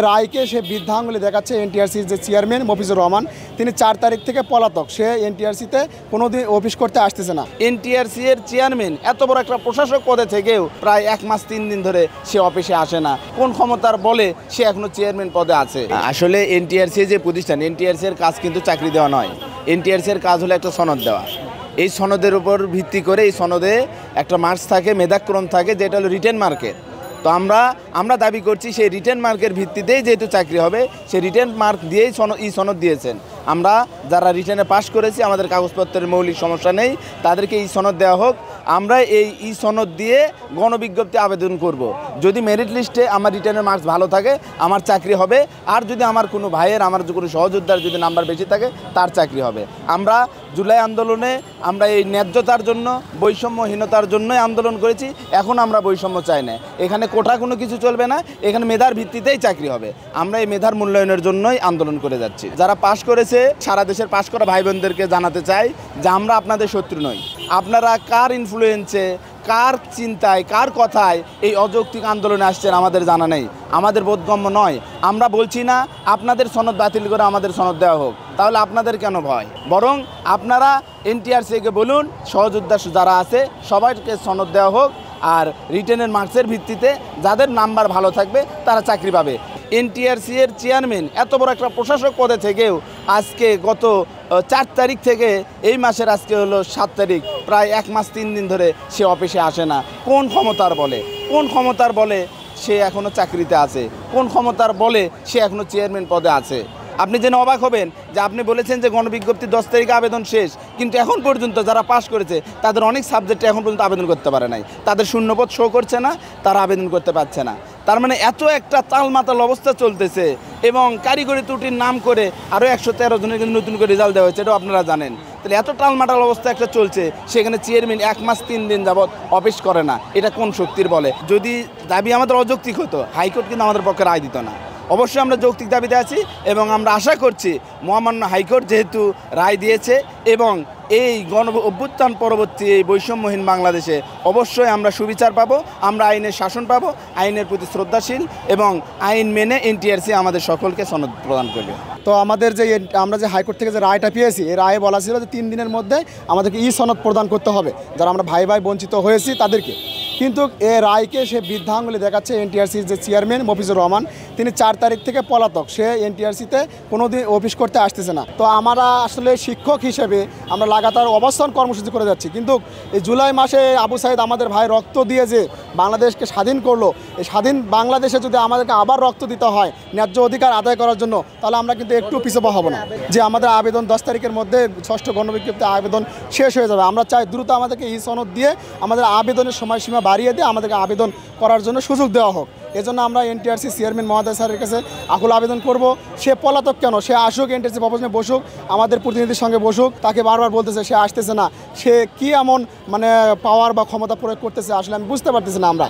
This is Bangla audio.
রায়কে সে বৃদ্ধাঙ্গুলি দেখাচ্ছে এনটিআরসির যে চেয়ারম্যান মফিজুর রহমান, তিনি 4 তারিখ থেকে পলাতক। সে এনটিআরসিতে কোনোদিন অফিস করতে আসতেছে না। এনটিআরসি এর চেয়ারম্যান এত বড় একটা প্রশাসক পদে থেকেও প্রায় 1 মাস 3 দিন ধরে সে অফিসে আসে না। কোন ক্ষমতার বলে সে এখনো চেয়ারম্যান পদে আছে? আসলে এনটিআরসি যে প্রতিষ্ঠান, এনটিআরসি এর কাজ কিন্তু চাকরি দেওয়া নয়। এনটিআরসি এর কাজ হলো একটা সনদ দেওয়া। এই সনদের উপর ভিত্তি করে এই সনদে একটা মার্কস থাকে, মেধাক্রম থাকে, যেটা হলো রিটেন মার্কের। তো আমরা দাবি করছি সেই রিটেন মার্কের ভিত্তিতেই যেহেতু চাকরি হবে, সেই রিটেন মার্ক দিয়েই সনদ দিয়েছেন। আমরা যারা রিটেনে পাশ করেছি, আমাদের কাগজপত্রের মৌলিক সমস্যা নেই, তাদেরকে এই সনদ দেওয়া হোক। আমরা এই সনদ দিয়ে গণবিজ্ঞপ্তি আবেদন করব। যদি মেরিট লিস্টে আমার রিটেনের মার্কস ভালো থাকে, আমার চাকরি হবে। আর যদি আমার কোনো ভাইয়ের, আমার কোনো সহযোদ্ধার যদি নাম্বার বেশি থাকে, তার চাকরি হবে। আমরা জুলাই আন্দোলনে আমরা এই ন্যায্যতার জন্য, বৈষম্যহীনতার জন্যই আন্দোলন করেছি। এখন আমরা বৈষম্য চাই না। এখানে কোটা কোনো কিছু চলবে না, এখানে মেধার ভিত্তিতেই চাকরি হবে। আমরা এই মেধার মূল্যায়নের জন্যই আন্দোলন করে যাচ্ছি। যারা পাশ করেছে, সারা দেশের পাশ করা ভাই বোনদেরকে জানাতে চাই যে আমরা আপনাদের শত্রু নই। আপনারা কার ইনফ্লুয়েন্সে, কার চিন্তায়, কার কথায় এই অযৌক্তিক আন্দোলনে আসছেন আমাদের জানা নেই, আমাদের বোধগম্য নয়। আমরা বলছি না আপনাদের সনদ বাতিল করে আমাদের সনদ দেওয়া হোক, তাহলে আপনাদের কেন ভয়? বরং আপনারা এনটিআরসিকে বলুন, সহযোদ্ধা যারা আছে সবাইকে সনদ দেওয়া হোক, আর রিটেনের মার্কসের ভিত্তিতে যাদের নাম্বার ভালো থাকবে তারা চাকরি পাবে। এনটিআরসি এর চেয়ারম্যান এত বড় একটা প্রশাসক পদে থেকেও আজকে গত 4 তারিখ থেকে এই মাসের আজকে হলো 7 তারিখ, প্রায় 1 মাস 3 দিন ধরে সে অফিসে আসে না। কোন ক্ষমতার বলে সে এখনও চাকরিতে আছে? কোন ক্ষমতার বলে সে এখনও চেয়ারম্যান পদে আছে? আপনি জেনে অবাক হবেন যে আপনি বলেছেন যে গণবিজ্ঞপ্তি 10 তারিখে আবেদন শেষ, কিন্তু এখন পর্যন্ত যারা পাশ করেছে তাদের অনেক সাবজেক্টে এখন পর্যন্ত আবেদন করতে পারে নাই। তাদের শূন্যপদ শো করছে না, তারা আবেদন করতে পারছে না। তার মানে এত একটা তালমাতাল অবস্থা চলতেছে, এবং কারিগরি ত্রুটির নাম করে আরও 113 জনের কিন্তু নতুন করে রেজাল্ট দেওয়া হয়েছে, এটাও আপনারা জানেন। তাহলে এত টালমাটাল অবস্থা একটা চলছে, সেখানে চেয়ারম্যান 1 মাস 3 দিন যাবৎ অফিস করে না। এটা কোন শক্তির বলে? যদি দাবি আমাদের অযৌক্তিক হতো, হাইকোর্ট কিন্তু আমাদের পক্ষে রায় দিত না। অবশ্যই আমরা যৌক্তিক দাবিতে আছি, এবং আমরা আশা করছি মহামান্য হাইকোর্ট যেহেতু রায় দিয়েছে, এবং এই অভ্যুত্থান পরবর্তী এই বৈষম্যহীন বাংলাদেশে অবশ্যই আমরা সুবিচার পাবো, আমরা আইনের শাসন পাবো, আইনের প্রতি শ্রদ্ধাশীল, এবং আইন মেনে এনটিআরসি আমাদের সকলকে সনদ প্রদান করবে। তো আমরা যে হাইকোর্ট থেকে যে রায়টা পেয়েছি, এই রায়ে বলা ছিল যে 3 দিনের মধ্যে আমাদেরকে সনদ প্রদান করতে হবে, যারা আমরা ভাই বঞ্চিত হয়েছি তাদেরকে। কিন্তু এই রায়কে সে বৃদ্ধাঙ্গুলি দেখাচ্ছে এনটিআরসির যে চেয়ারম্যান মফিজুর রহমান, তিনি 4 তারিখ থেকে পলাতক। সে এনটিআরসিতে কোনোদিন অফিস করতে আসতেছে না। তো আমরা আসলে শিক্ষক হিসেবে আমরা লাগাতার অবস্থান কর্মসূচি করে যাচ্ছি, কিন্তু এই জুলাই মাসে আবু সাইদ আমাদের ভাই রক্ত দিয়ে যে বাংলাদেশকে স্বাধীন করলো, এই স্বাধীন বাংলাদেশে যদি আমাদেরকে আবার রক্ত দিতে হয় ন্যায্য অধিকার আদায় করার জন্য, তাহলে আমরা কিন্তু একটু পিছপা হব না। যে আমাদের আবেদন 10 তারিখের মধ্যে 6ষ্ঠ গণবিজ্ঞপ্তি আবেদন শেষ হয়ে যাবে। আমরা চাই দ্রুত আমাদেরকে সনদ দিয়ে আমাদের আবেদনের সময়সীমা বাড়িয়ে দিয়ে আমাদেরকে আবেদন করার জন্য সুযোগ দেওয়া হোক। এজন্য আমরা এনটিআরসি চেয়ারম্যান মহোদয় স্যারের কাছে আকুল আবেদন করব। সে পলাতক কেন? সে আসুক, এনটিআরসি ভবনে বসুক, আমাদের প্রতিনিধির সঙ্গে বসুক। তাকে বারবার বলতেছে সে আসতেছে না, সে কি এমন পাওয়ার বা ক্ষমতা প্রয়োগ করতেছে, আসলে আমি বুঝতে পারতেছি না আমরা।